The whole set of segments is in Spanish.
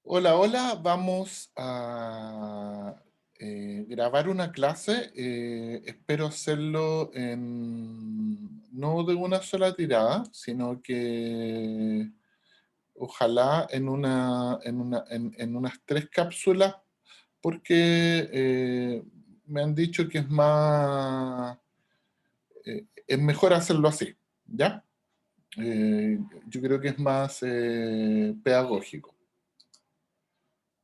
Hola, hola, vamos a grabar una clase. Espero hacerlo no de una sola tirada, sino que ojalá en unas tres cápsulas, porque me han dicho que es mejor hacerlo así, ¿ya? Yo creo que es más pedagógico,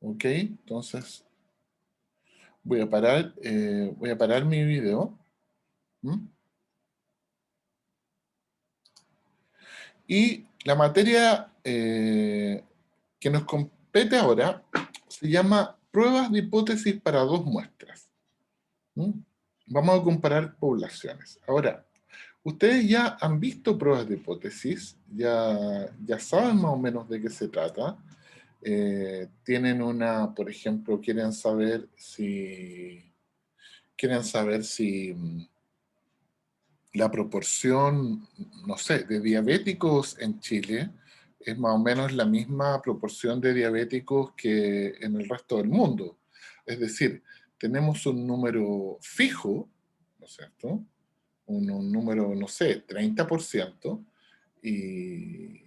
¿ok? Entonces voy a parar mi video. ¿M? Y la materia que nos compete ahora se llama pruebas de hipótesis para dos muestras. ¿M? Vamos a comparar poblaciones. Ahora, ustedes ya han visto pruebas de hipótesis, ya saben más o menos de qué se trata. Tienen por ejemplo, quieren saber si la proporción, no sé, de diabéticos en Chile es más o menos la misma proporción de diabéticos que en el resto del mundo. Es decir, tenemos un número fijo, ¿no es cierto? Un número, no sé, 30%, y,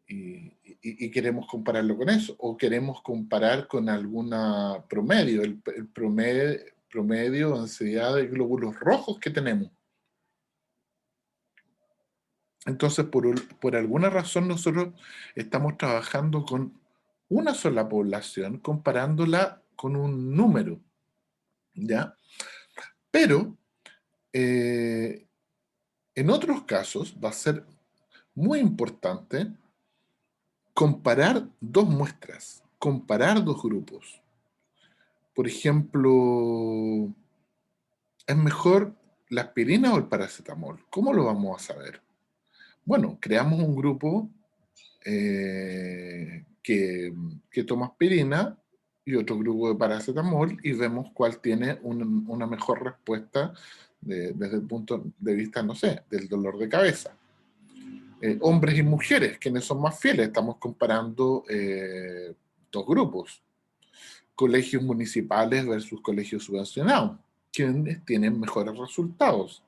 y queremos compararlo con eso, o queremos comparar con alguna promedio, el promedio de densidad de glóbulos rojos que tenemos. Entonces, por alguna razón, nosotros estamos trabajando con una sola población, comparándola con un número, ¿ya? Pero, eh, en otros casos, va a ser muy importante comparar dos muestras, comparar dos grupos. Por ejemplo, ¿es mejor la aspirina o el paracetamol? ¿Cómo lo vamos a saber? Bueno, creamos un grupo que toma aspirina y otro grupo de paracetamol y vemos cuál tiene una mejor respuesta desde el punto de vista, no sé, del dolor de cabeza. Hombres y mujeres, quienes son más fieles, estamos comparando dos grupos, colegios municipales versus colegios subvencionados, quienes tienen mejores resultados.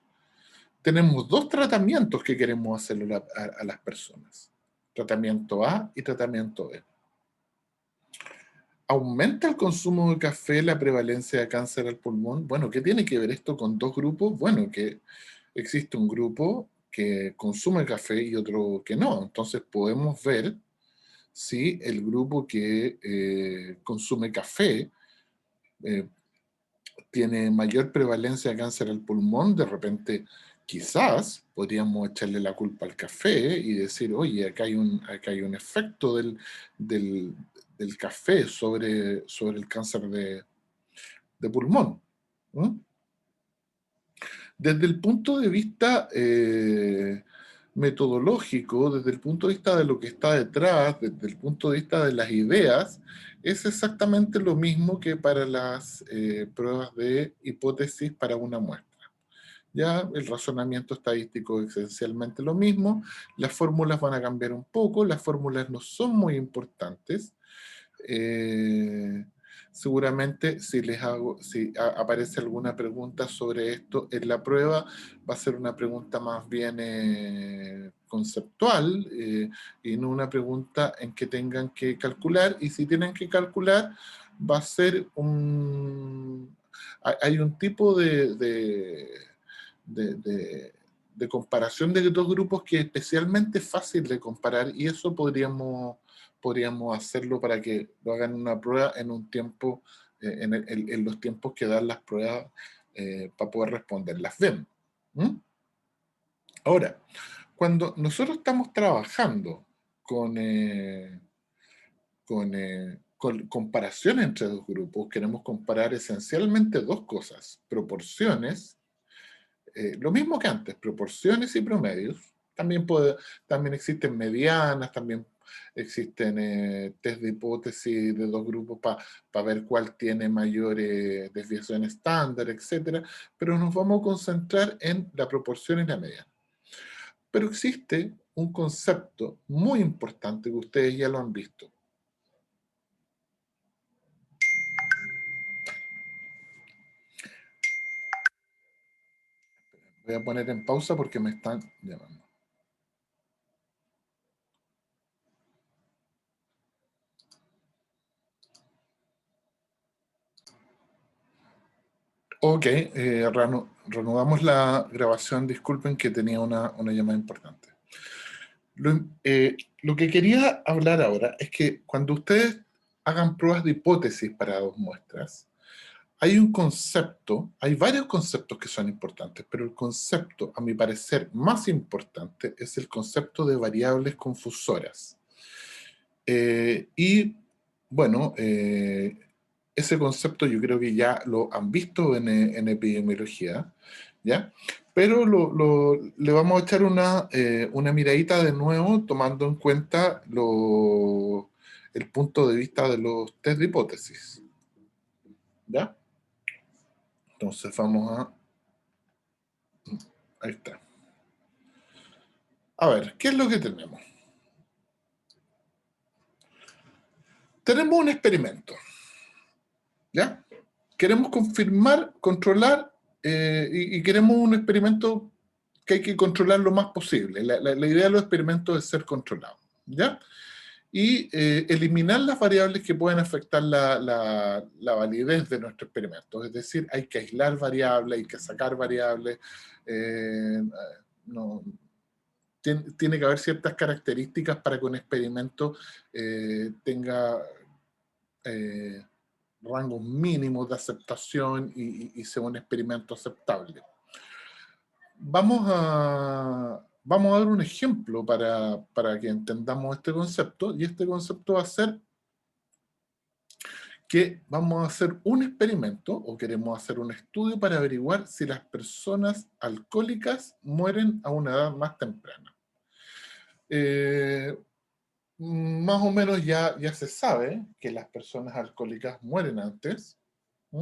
Tenemos dos tratamientos que queremos hacerle a las personas. Tratamiento A y tratamiento B. ¿Aumenta el consumo de café la prevalencia de cáncer al pulmón? Bueno, ¿qué tiene que ver esto con dos grupos? Bueno, que existe un grupo que consume café y otro que no. Entonces podemos ver si el grupo que consume café eh, tiene mayor prevalencia de cáncer al pulmón. De repente quizás podríamos echarle la culpa al café y decir, oye, acá hay un efecto del, del café sobre el cáncer de pulmón. ¿Mm? Desde el punto de vista metodológico, desde el punto de vista de lo que está detrás, desde el punto de vista de las ideas, es exactamente lo mismo que para las pruebas de hipótesis para una muestra. Ya el razonamiento estadístico es esencialmente lo mismo, las fórmulas van a cambiar un poco, las fórmulas no son muy importantes. Eh, Seguramente si aparece alguna pregunta sobre esto en la prueba, va a ser una pregunta más bien conceptual, y no una pregunta en que tengan que calcular, y si tienen que calcular, va a ser hay un tipo de, de- de comparación de dos grupos que es especialmente fácil de comparar, y eso podríamos hacerlo para que lo hagan una prueba en un tiempo, en los tiempos que dan las pruebas, para poder responderlas bien. ¿Mm? Ahora, cuando nosotros estamos trabajando con comparaciones entre dos grupos, queremos comparar esencialmente dos cosas: proporciones, lo mismo que antes, proporciones y promedios. También existen medianas, también existen test de hipótesis de dos grupos para ver cuál tiene mayor desviación estándar, etcétera. Pero nos vamos a concentrar en la proporción y la mediana. Pero existe un concepto muy importante que ustedes ya lo han visto, Voy a poner en pausa porque me están llamando. Ok, reanudamos la grabación. Disculpen que tenía una llamada importante. Lo que quería hablar ahora es que cuando ustedes hagan pruebas de hipótesis para dos muestras, hay un concepto, hay varios conceptos que son importantes, pero el concepto, a mi parecer, más importante es el concepto de variables confusoras. Y bueno, ese concepto yo creo que ya lo han visto en epidemiología, ¿ya? Pero le vamos a echar una miradita de nuevo tomando en cuenta el punto de vista de los test de hipótesis, ¿ya? Entonces vamos a... Ahí está. A ver, ¿qué es lo que tenemos? Tenemos un experimento, ¿ya? Queremos confirmar, controlar, y queremos un experimento que hay que controlar lo más posible. La idea de los experimentos es ser controlados, ¿ya? Y eliminar las variables que pueden afectar la validez de nuestro experimento. Es decir, hay que aislar variables, hay que sacar variables, no, tiene que haber ciertas características para que un experimento tenga eh, rangos mínimos de aceptación y sea un experimento aceptable. Vamos a dar un ejemplo para que entendamos este concepto, y este concepto va a ser que vamos a hacer un experimento o queremos hacer un estudio para averiguar si las personas alcohólicas mueren a una edad más temprana. Más o menos ya se sabe que las personas alcohólicas mueren antes, ¿sí?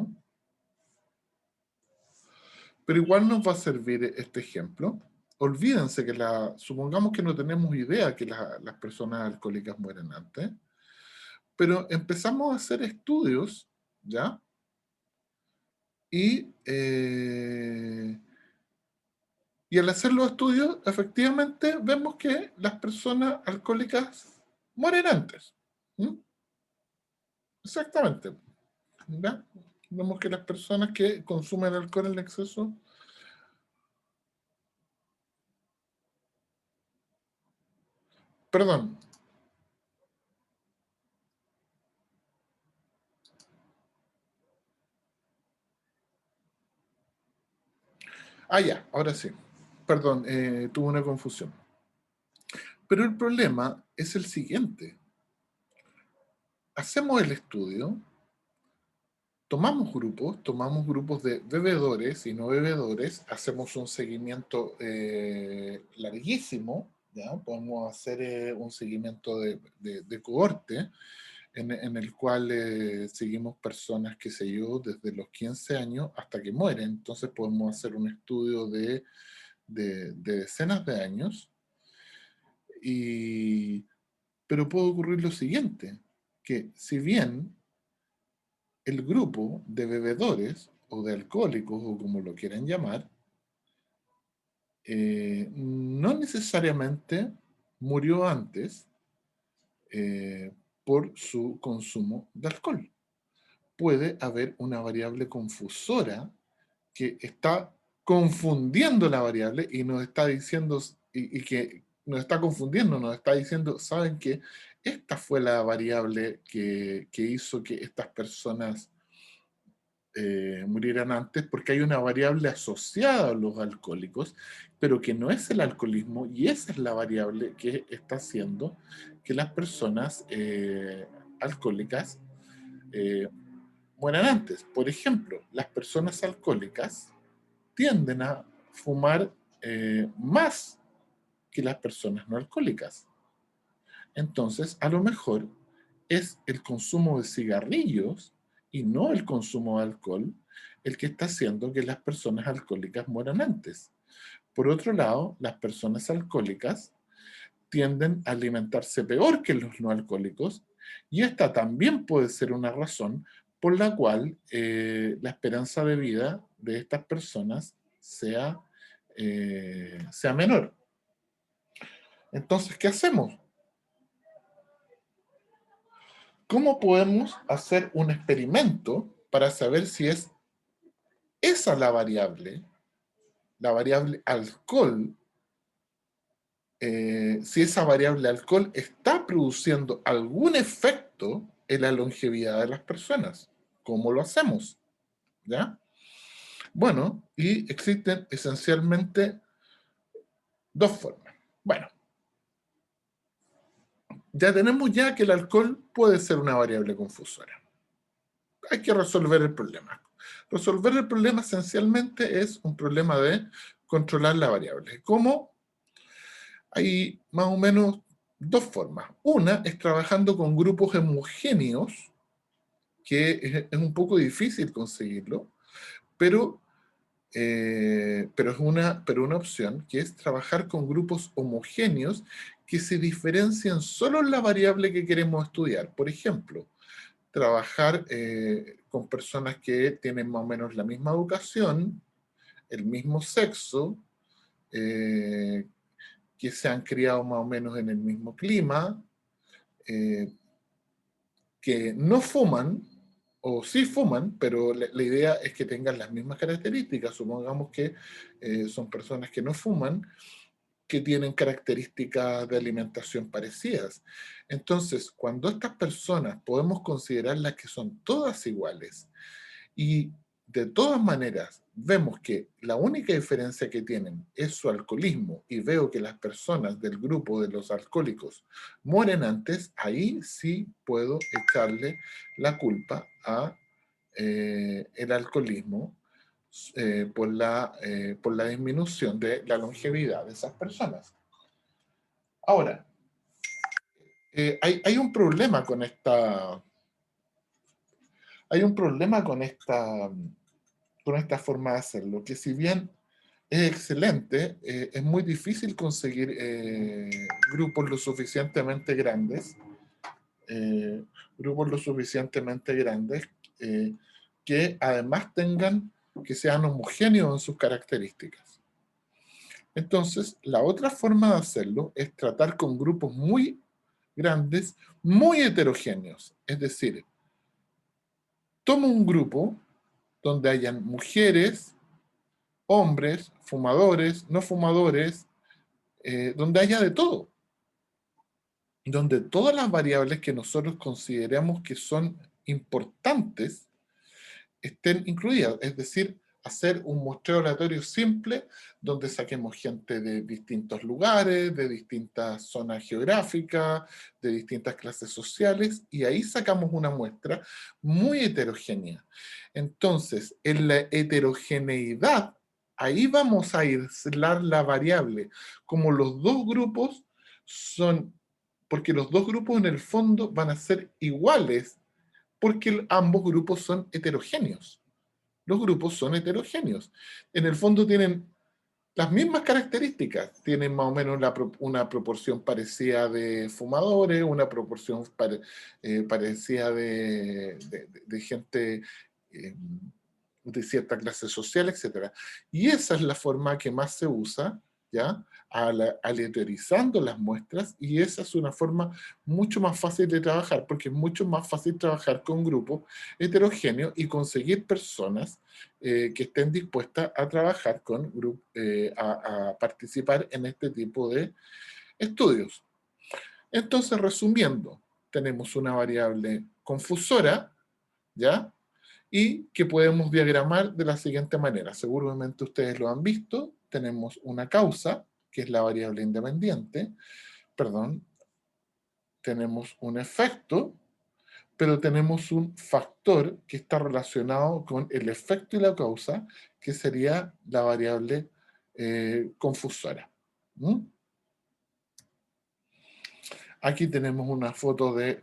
Pero igual nos va a servir este ejemplo. Olvídense que supongamos que no tenemos idea que las personas alcohólicas mueren antes, pero empezamos a hacer estudios, ¿ya? Y al hacer los estudios, efectivamente vemos que las personas alcohólicas mueren antes. ¿Mm? Exactamente. ¿Ya? Vemos que las personas que consumen alcohol en exceso... Perdón. Ah, ya, ahora sí. Perdón, tuve una confusión. Pero el problema es el siguiente. Hacemos el estudio, tomamos grupos de bebedores y no bebedores, hacemos un seguimiento larguísimo, ¿ya? Podemos hacer un seguimiento de cohorte en el cual seguimos personas, qué sé yo, desde los 15 años hasta que mueren. Entonces podemos hacer un estudio de decenas de años, pero puede ocurrir lo siguiente, que si bien el grupo de bebedores o de alcohólicos o como lo quieran llamar, no necesariamente murió antes por su consumo de alcohol. Puede haber una variable confusora que está confundiendo la variable y nos está diciendo, y que nos está confundiendo, nos está diciendo, ¿saben qué? Esta fue la variable que hizo que estas personas murieran antes, porque hay una variable asociada a los alcohólicos, pero que no es el alcoholismo, y esa es la variable que está haciendo que las personas alcohólicas eh, mueran antes. Por ejemplo, las personas alcohólicas tienden a fumar más que las personas no alcohólicas. Entonces, a lo mejor es el consumo de cigarrillos y no el consumo de alcohol el que está haciendo que las personas alcohólicas mueran antes. Por otro lado, las personas alcohólicas tienden a alimentarse peor que los no alcohólicos, y esta también puede ser una razón por la cual la esperanza de vida de estas personas sea sea menor. Entonces, ¿qué hacemos? ¿Cómo podemos hacer un experimento para saber si es esa la variable alcohol, si esa variable alcohol está produciendo algún efecto en la longevidad de las personas? ¿Cómo lo hacemos? ¿Ya? Bueno, y existen esencialmente dos formas. Bueno, ya tenemos ya que el alcohol puede ser una variable confusora. Hay que resolver el problema. Resolver el problema esencialmente es un problema de controlar la variable. ¿Cómo? Hay más o menos dos formas. Una es trabajando con grupos homogéneos, que es un poco difícil conseguirlo, pero pero una opción, que es trabajar con grupos homogéneos que se diferencian solo en la variable que queremos estudiar. Por ejemplo, trabajar con personas que tienen más o menos la misma educación, el mismo sexo, eh, que se han criado más o menos en el mismo clima, eh, que no fuman, o sí fuman, pero la idea es que tengan las mismas características. Supongamos que son personas que no fuman, que tienen características de alimentación parecidas. Entonces, cuando estas personas podemos considerarlas que son todas iguales y de todas maneras vemos que la única diferencia que tienen es su alcoholismo y veo que las personas del grupo de los alcohólicos mueren antes, ahí sí puedo echarle la culpa a el alcoholismo por la disminución de la longevidad de esas personas. Ahora, hay un problema con esta... Hay un problema con esta forma de hacerlo, que si bien es excelente, es muy difícil conseguir grupos lo suficientemente grandes, eh, grupos lo suficientemente grandes eh, que además que sean homogéneos en sus características. Entonces, la otra forma de hacerlo es tratar con grupos muy grandes, muy heterogéneos. Es decir, tomo un grupo donde hayan mujeres, hombres, fumadores, no fumadores, donde haya de todo, donde todas las variables que nosotros consideramos que son importantes estén incluidas, es decir, hacer un muestreo aleatorio simple donde saquemos gente de distintos lugares, de distintas zonas geográficas, de distintas clases sociales, y ahí sacamos una muestra muy heterogénea. Entonces, en la heterogeneidad, ahí vamos a aislar la variable, como los dos grupos son, porque los dos grupos en el fondo van a ser iguales porque ambos grupos son heterogéneos. Los grupos son heterogéneos. En el fondo tienen las mismas características. Tienen más o menos una proporción parecida de fumadores, una proporción parecida de gente eh, de cierta clase social, etcétera. Y esa es la forma que más se usa, ¿ya? Aleatorizando las muestras, y esa es una forma mucho más fácil de trabajar, porque es mucho más fácil trabajar con grupos heterogéneos y conseguir personas que estén dispuestas a trabajar con a participar en este tipo de estudios. Entonces, resumiendo, tenemos una variable confusora, ¿ya? Y que podemos diagramar de la siguiente manera. Seguramente ustedes lo han visto. Tenemos una causa, que es la variable independiente. Perdón. Tenemos un efecto, pero tenemos un factor que está relacionado con el efecto y la causa, que sería la variable confusora. ¿Mm? Aquí tenemos una foto de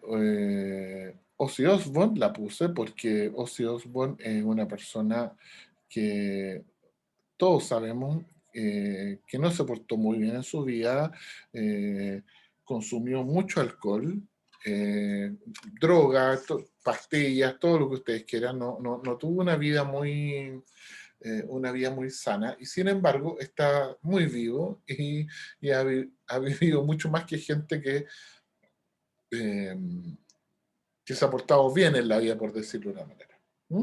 Ozzy Osbourne, la puse porque Ozzy Osbourne es una persona que todos sabemos que no se portó muy bien en su vida, consumió mucho alcohol, eh, drogas, pastillas, todo lo que ustedes quieran, no tuvo una vida muy, una vida muy sana, y sin embargo está muy vivo y ha vivido mucho más que gente eh, que se ha portado bien en la vida, por decirlo de una manera. ¿Mm?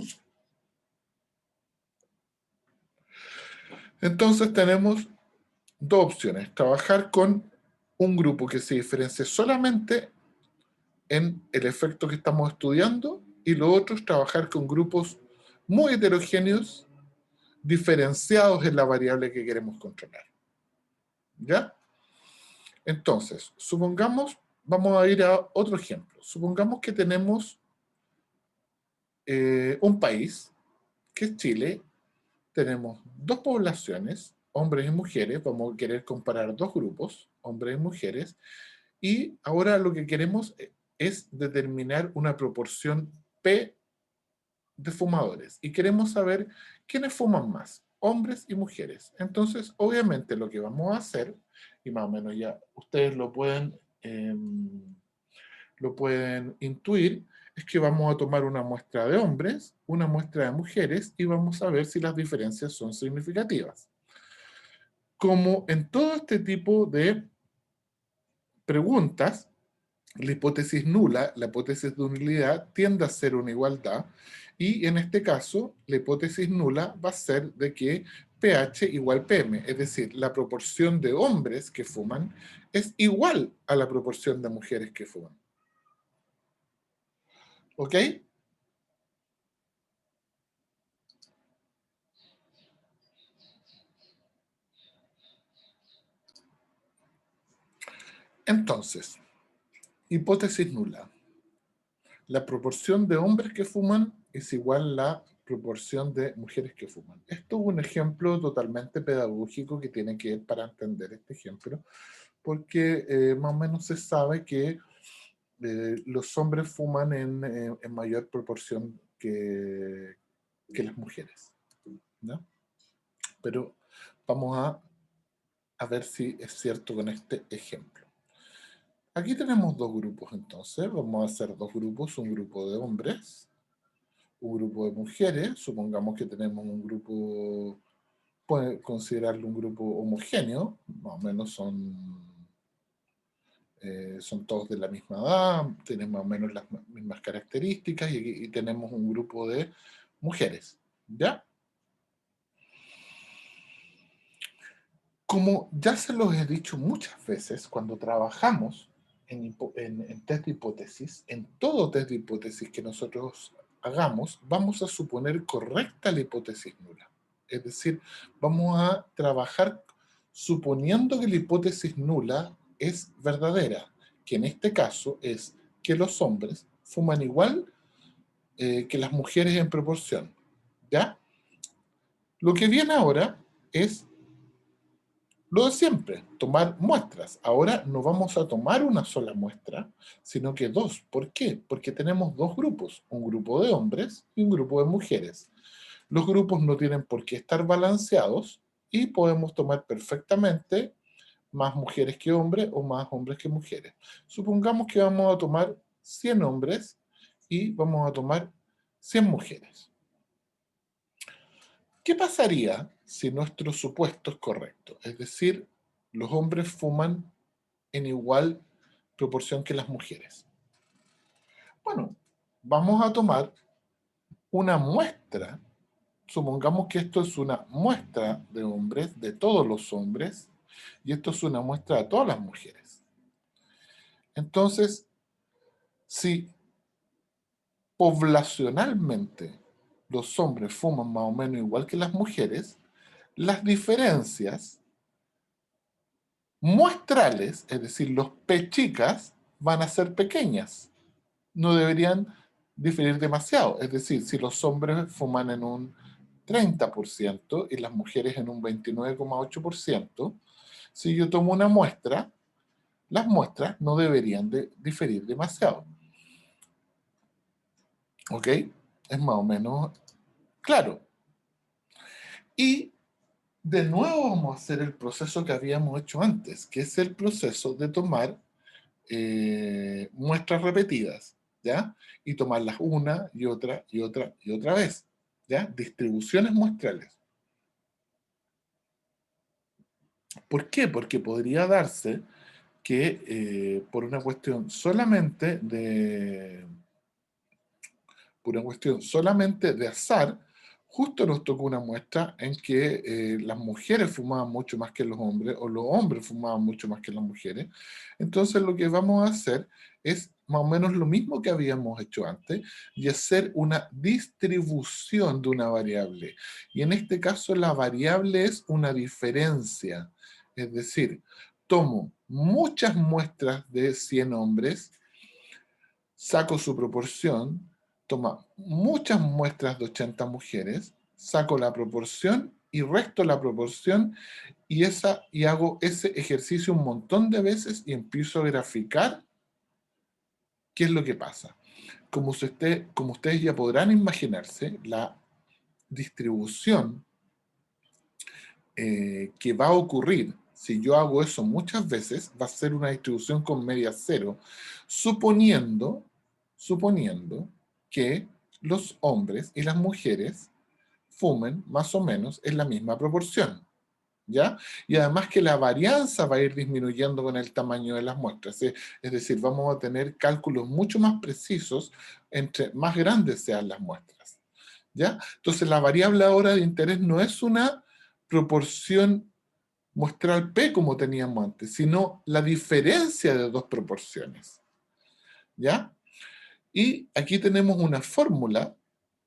Entonces tenemos dos opciones: trabajar con un grupo que se diferencie solamente en el efecto que estamos estudiando, y lo otro es trabajar con grupos muy heterogéneos, diferenciados en la variable que queremos controlar. ¿Ya? Entonces, supongamos, vamos a ir a otro ejemplo. Supongamos que tenemos un país, que es Chile. Tenemos dos poblaciones, hombres y mujeres. Vamos a querer comparar dos grupos, hombres y mujeres. Y ahora lo que queremos es determinar una proporción P de fumadores. Y queremos saber quiénes fuman más, hombres y mujeres. Entonces, obviamente lo que vamos a hacer, y más o menos ya ustedes lo pueden intuir, es que vamos a tomar una muestra de hombres, una muestra de mujeres, y vamos a ver si las diferencias son significativas. Como en todo este tipo de preguntas, la hipótesis nula, la hipótesis de unidad, tiende a ser una igualdad, y en este caso, la hipótesis nula va a ser de que pH igual PM, es decir, la proporción de hombres que fuman es igual a la proporción de mujeres que fuman. ¿Ok? Entonces, hipótesis nula. La proporción de hombres que fuman es igual a la proporción de mujeres que fuman. Esto es un ejemplo totalmente pedagógico que tiene que ver para entender este ejemplo, porque más o menos se sabe que los hombres fuman en mayor proporción que las mujeres, ¿no? Pero vamos a ver si es cierto con este ejemplo. Aquí tenemos dos grupos entonces, vamos a hacer dos grupos, un grupo de hombres, un grupo de mujeres. Supongamos que tenemos un grupo, puede considerarlo un grupo homogéneo, más o menos son todos de la misma edad, tienen más o menos las mismas características, y tenemos un grupo de mujeres, ¿ya? Como ya se los he dicho muchas veces, cuando trabajamos en test de hipótesis, en todo test de hipótesis que nosotros hagamos, vamos a suponer correcta la hipótesis nula. Es decir, vamos a trabajar suponiendo que la hipótesis nula es verdadera, que en este caso es que los hombres fuman igual que las mujeres en proporción. ¿Ya? Lo que viene ahora es lo de siempre, tomar muestras. Ahora no vamos a tomar una sola muestra, sino que dos. ¿Por qué? Porque tenemos dos grupos, un grupo de hombres y un grupo de mujeres. Los grupos no tienen por qué estar balanceados, y podemos tomar perfectamente más mujeres que hombres o más hombres que mujeres. Supongamos que vamos a tomar 100 hombres y vamos a tomar 100 mujeres. ¿Qué pasaría si nuestro supuesto es correcto? Es decir, los hombres fuman en igual proporción que las mujeres. Bueno, vamos a tomar una muestra. Supongamos que esto es una muestra de hombres, de todos los hombres, y esto es una muestra de todas las mujeres. Entonces, si poblacionalmente los hombres fuman más o menos igual que las mujeres, las diferencias muestrales, es decir, los P chicas, van a ser pequeñas. No deberían diferir demasiado. Es decir, si los hombres fuman en un 30% y las mujeres en un 29,8%, si yo tomo una muestra, las muestras no deberían de diferir demasiado. ¿Ok? Es más o menos claro. Y de nuevo vamos a hacer el proceso que habíamos hecho antes, que es el proceso de tomar muestras repetidas, ¿ya? Y tomarlas una y otra y otra y otra vez, ¿ya? Distribuciones muestrales. ¿Por qué? Porque podría darse que por una cuestión solamente de azar, justo nos tocó una muestra en que las mujeres fumaban mucho más que los hombres, o los hombres fumaban mucho más que las mujeres. Entonces lo que vamos a hacer es más o menos lo mismo que habíamos hecho antes, y hacer una distribución de una variable. Y en este caso la variable es una diferencia. Es decir, tomo muchas muestras de 100 hombres, saco su proporción, toma muchas muestras de 80 mujeres, saco la proporción y resto la proporción, y hago ese ejercicio un montón de veces y empiezo a graficar qué es lo que pasa. Como ustedes ya podrán imaginarse, la distribución que va a ocurrir si yo hago eso muchas veces va a ser una distribución con media cero, suponiendo que los hombres y las mujeres fumen más o menos en la misma proporción, ¿ya? Y además que la varianza va a ir disminuyendo con el tamaño de las muestras, es decir, vamos a tener cálculos mucho más precisos entre más grandes sean las muestras, ¿ya? Entonces la variable ahora de interés no es una proporción muestral P como teníamos antes, sino la diferencia de dos proporciones, ¿ya? Y aquí tenemos una fórmula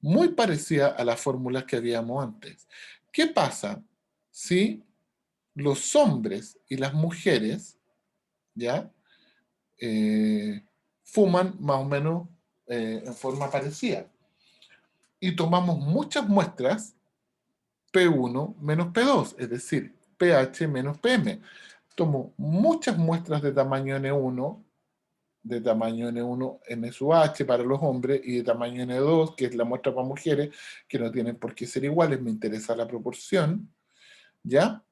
muy parecida a las fórmulas que habíamos antes. ¿Qué pasa si los hombres y las mujeres, ¿ya? Eh, fuman más o menos en forma parecida? Y tomamos muchas muestras P1 menos P2, es decir, pH menos PM. Tomo muchas muestras de tamaño N1, de tamaño N1, N sub H para los hombres, y de tamaño N2, que es la muestra para mujeres, que no tienen por qué ser iguales, me interesa la proporción, ¿ya?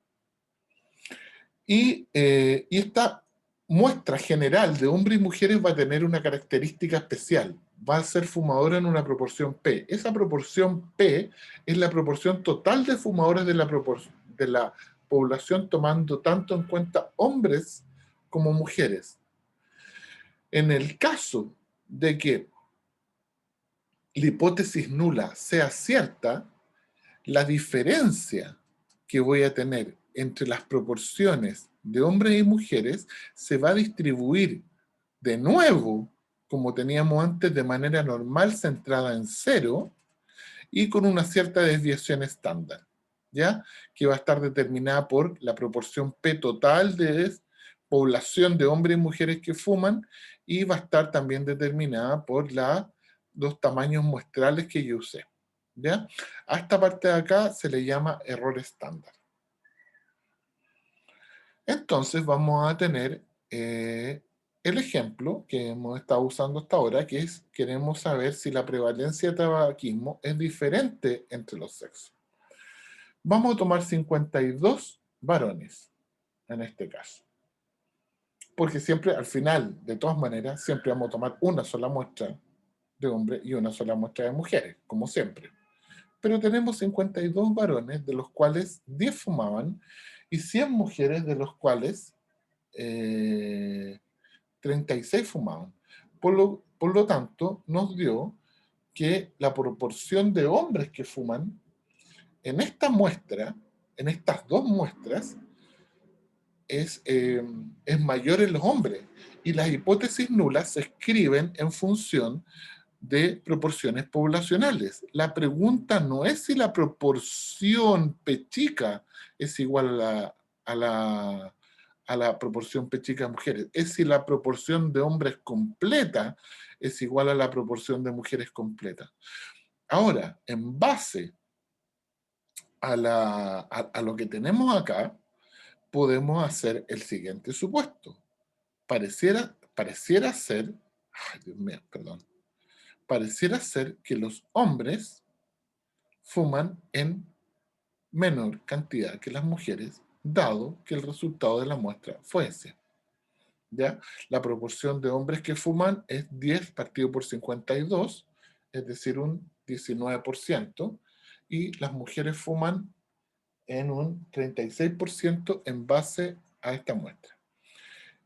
Y esta muestra general de hombres y mujeres va a tener una característica especial. Va a ser fumadora en una proporción P. Esa proporción P es la proporción total de fumadores de la población, tomando tanto en cuenta hombres como mujeres. En el caso de que la hipótesis nula sea cierta, la diferencia que voy a tener entre las proporciones de hombres y mujeres se va a distribuir de nuevo, como teníamos antes, de manera normal, centrada en cero y con una cierta desviación estándar, ¿ya? Que va a estar determinada por la proporción P total de población de hombres y mujeres que fuman, y va a estar también determinada por los tamaños muestrales que yo usé, ¿ya? A esta parte de acá se le llama error estándar. Entonces vamos a tener el ejemplo que hemos estado usando hasta ahora, que es, queremos saber si la prevalencia de tabaquismo es diferente entre los sexos. Vamos a tomar 52 varones, en este caso. Porque siempre, al final, de todas maneras, siempre vamos a tomar una sola muestra de hombres y una sola muestra de mujeres, como siempre. Pero tenemos 52 varones, de los cuales 10 fumaban, y 100 mujeres, de los cuales 36 fumaban. Por lo tanto, nos dio que la proporción de hombres que fuman en esta muestra, en estas dos muestras, es mayor en los hombres. Y las hipótesis nulas se escriben en función de proporciones poblacionales. La pregunta no es si la proporción P chica es igual a la proporción P chica de mujeres, es si la proporción de hombres completa es igual a la proporción de mujeres completa. Ahora, en base a lo que tenemos acá, podemos hacer el siguiente supuesto. Pareciera ser, ay Dios mío, perdón, pareciera ser que los hombres fuman en menor cantidad que las mujeres, dado que el resultado de la muestra fue ese. ¿Ya? La proporción de hombres que fuman es 10 partido por 52, es decir, un 19%, y las mujeres fuman en un 36% en base a esta muestra.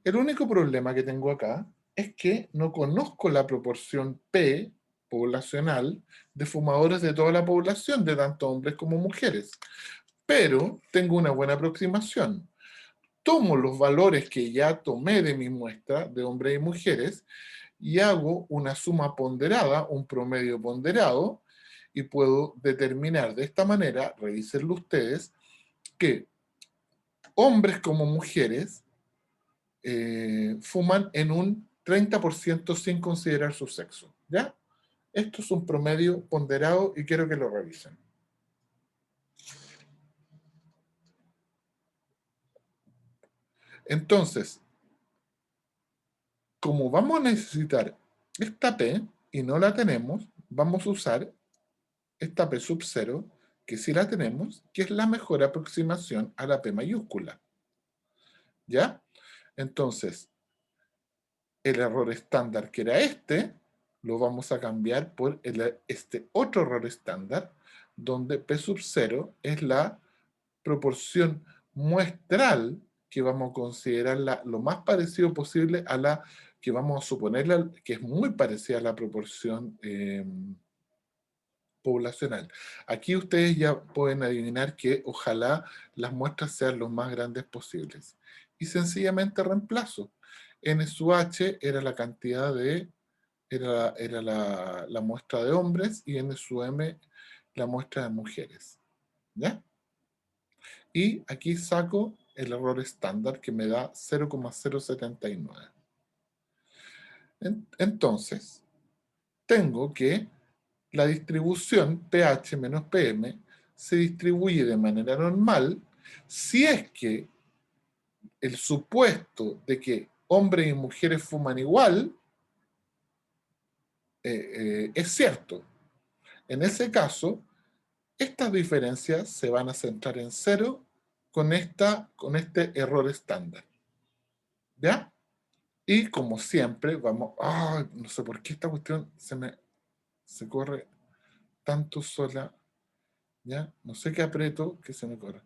El único problema que tengo acá es que no conozco la proporción P poblacional de fumadores de toda la población, de tanto hombres como mujeres. Pero tengo una buena aproximación. Tomo los valores que ya tomé de mi muestra de hombres y mujeres y hago una suma ponderada, un promedio ponderado, y puedo determinar de esta manera, revísenlo ustedes, que hombres como mujeres fuman en un 30% sin considerar su sexo. ¿Ya? Esto es un promedio ponderado y quiero que lo revisen. Entonces, como vamos a necesitar esta P y no la tenemos, vamos a usar esta P sub 0, que sí la tenemos, que es la mejor aproximación a la P mayúscula. ¿Ya? Entonces, el error estándar, que era este, lo vamos a cambiar por este otro error estándar, donde P sub 0 es la proporción muestral que vamos a considerarla lo más parecido posible a la que vamos a suponerla, que es muy parecida a la proporción poblacional. Aquí ustedes ya pueden adivinar que ojalá las muestras sean lo más grandes posibles. Y sencillamente reemplazo. N sub H era la cantidad de, era la muestra de hombres y N sub M la muestra de mujeres. ¿Ya? Y aquí saco el error estándar que me da 0,079. Entonces, tengo que la distribución pH menos PM se distribuye de manera normal si es que el supuesto de que hombres y mujeres fuman igual es cierto. En ese caso, estas diferencias se van a centrar en cero con este error estándar. ¿Ya? Y como siempre, vamos... no sé por qué esta cuestión se corre tanto sola. ¿Ya? No sé qué aprieto que se me corre.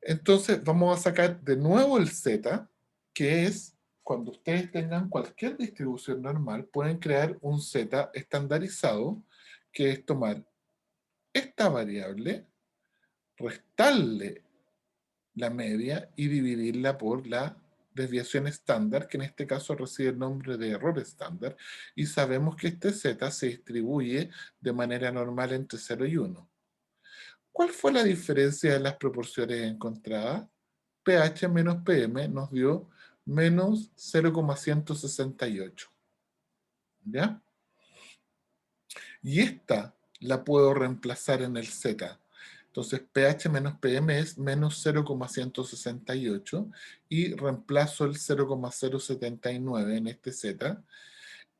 Entonces vamos a sacar de nuevo el Z, que es cuando ustedes tengan cualquier distribución normal, pueden crear un Z estandarizado, que es tomar esta variable, restarle la media y dividirla por la desviación estándar, que en este caso recibe el nombre de error estándar, y sabemos que este Z se distribuye de manera normal entre 0 y 1. ¿Cuál fue la diferencia de las proporciones encontradas? pH menos PM nos dio menos 0,168. ¿Ya? Y esta la puedo reemplazar en el Z. Entonces pH menos PM es menos 0,168 y reemplazo el 0,079 en este Z.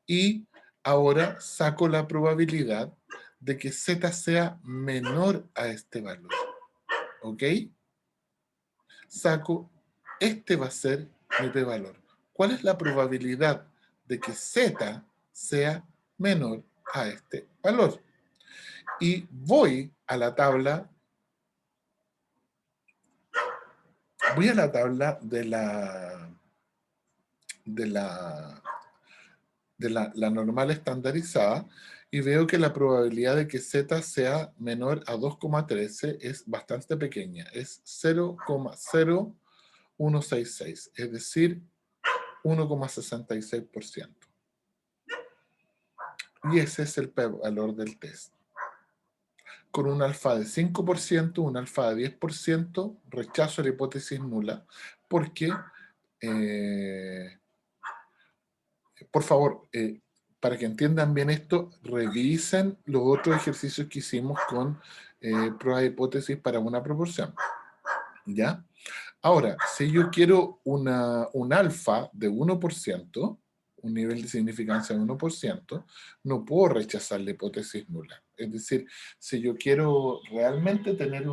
Y ahora saco la probabilidad de que Z sea menor a este valor. ¿Ok? Saco, este va a ser mi p-valor. ¿Cuál es la probabilidad de que Z sea menor a este valor? Y voy a la tabla de la normal estandarizada y veo que la probabilidad de que Z sea menor a 2,13 es bastante pequeña, es 0,0166, es decir, 1,66%. Y ese es el valor del test. Con un alfa de 5%, un alfa de 10%, rechazo la hipótesis nula, porque, por favor, para que entiendan bien esto, revisen los otros ejercicios que hicimos con prueba de hipótesis para una proporción. ¿Ya? Ahora, si yo quiero un alfa de 1%, un nivel de significancia de 1%, no puedo rechazar la hipótesis nula. Es decir, si yo quiero realmente tener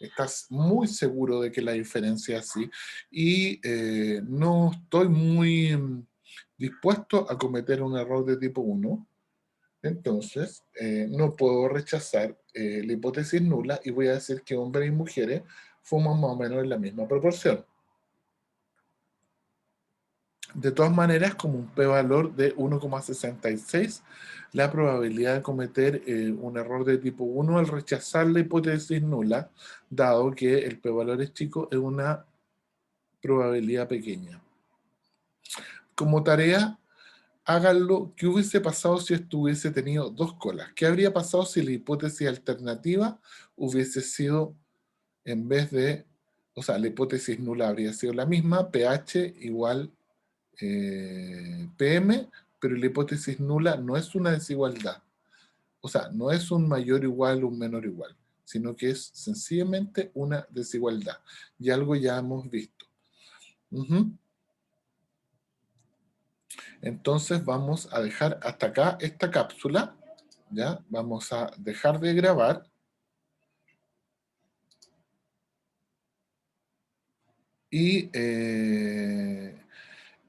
estás muy seguro de que la diferencia es así y no estoy muy dispuesto a cometer un error de tipo 1, entonces no puedo rechazar la hipótesis nula y voy a decir que hombres y mujeres fuman más o menos en la misma proporción. De todas maneras, como un p-valor de 1,66, la probabilidad de cometer un error de tipo 1 al rechazar la hipótesis nula, dado que el p-valor es chico, es una probabilidad pequeña. Como tarea, háganlo. ¿Qué hubiese pasado si esto hubiese tenido dos colas? ¿Qué habría pasado si la hipótesis alternativa hubiese sido, en vez de, o sea, la hipótesis nula habría sido la misma, pH igual PM, pero la hipótesis nula no es una desigualdad. O sea, no es un mayor igual o un menor igual, sino que es sencillamente una desigualdad. Y algo ya hemos visto. Ujú. Entonces vamos a dejar hasta acá esta cápsula. ¿Ya? Vamos a dejar de grabar. Y,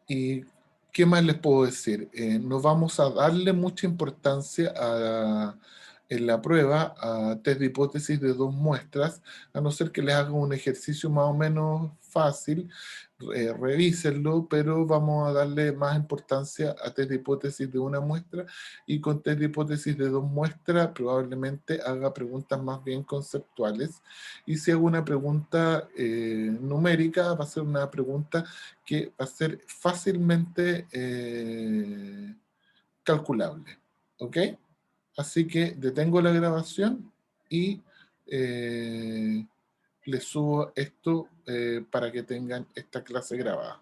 y ¿qué más les puedo decir? No vamos a darle mucha importancia en la prueba a test de hipótesis de dos muestras, a no ser que les haga un ejercicio más o menos fácil, revísenlo, pero vamos a darle más importancia a test de hipótesis de una muestra, y con test de hipótesis de dos muestras probablemente haga preguntas más bien conceptuales, y si hago una pregunta numérica, va a ser una pregunta que va a ser fácilmente calculable. ¿Ok? Así que detengo la grabación y les subo esto para que tengan esta clase grabada.